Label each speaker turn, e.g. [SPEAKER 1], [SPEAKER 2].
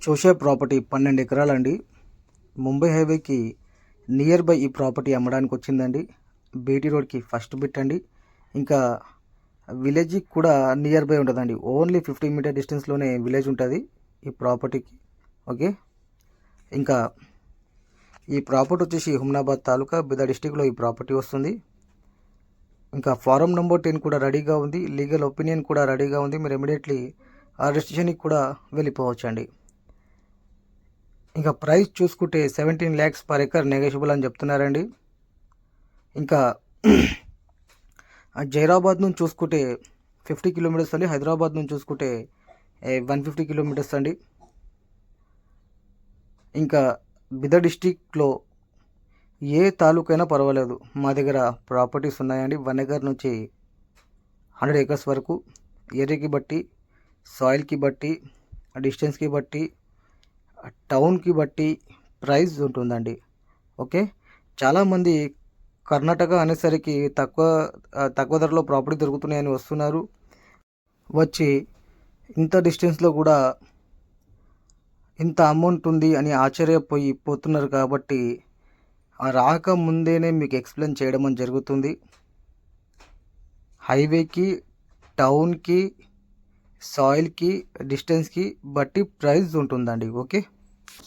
[SPEAKER 1] చూసే ప్రాపర్టీ 12 ఎకరాలండి. ముంబై హైవేకి near by ఈ ప్రాపర్టీ అమ్మడానికి వచ్చిందండి. బీటీ రోడ్కి ఫస్ట్ బిట్ అండి. ఇంకా విలేజ్కి కూడా నియర్ బై ఉంటుందండి. ఓన్లీ 15 మీటర్ డిస్టెన్స్లోనే విలేజ్ ఉంటుంది ఈ ప్రాపర్టీకి. ఓకే, ఇంకా ఈ ప్రాపర్టీ వచ్చేసి హుమ్నాబాద్ తాలూకా బిదా డిస్టిక్లో ఈ ప్రాపర్టీ వస్తుంది. ఇంకా ఫారం నెంబర్ 10 కూడా రెడీగా ఉంది. లీగల్ ఒపీనియన్ కూడా రెడీగా ఉంది. మీరు ఇమీడియట్లీ ఆ రిజిస్ట్రేషన్కి కూడా వెళ్ళిపోవచ్చండి. ఇంకా ప్రైస్ చూసుకుంటే 17 lakhs per acre నెగోషియబుల్ అని చెప్తున్నారండి. ఇంకా జైరాబాద్ నుంచి చూసుకుంటే 50 కిలోమీటర్స్ అండి. హైదరాబాద్ నుంచి చూసుకుంటే 150 కిలోమీటర్స్ అండి. ఇంకా బిదర్ డిస్టిక్లో ఏ తాలూకైనా పర్వాలేదు, మా దగ్గర ప్రాపర్టీస్ ఉన్నాయండి. 1 acre నుంచి 100 acres వరకు. ఏరియాకి బట్టి, సాయిల్కి బట్టి, డిస్టెన్స్కి బట్టి, టౌన్కి బట్టి ప్రైస్ ఉంటుందండి. ఓకే, చాలామంది కర్ణాటక అనేసరికి తక్కువ ధరలో ప్రాపర్టీ దొరుకుతున్నాయని వస్తున్నారు. వచ్చి ఇంత డిస్టెన్స్లో కూడా ఇంత అమౌంట్ ఉంది అని పోతున్నారు. కాబట్టి రాకముందేనే మీకు ఎక్స్ప్లెయిన్ చేయడం అని జరుగుతుంది. హైవేకి, టౌన్కి, సాయిల్కి, డిస్టెన్స్కి బట్టి ప్రైస్ ఉంటుందండి. ఓకే.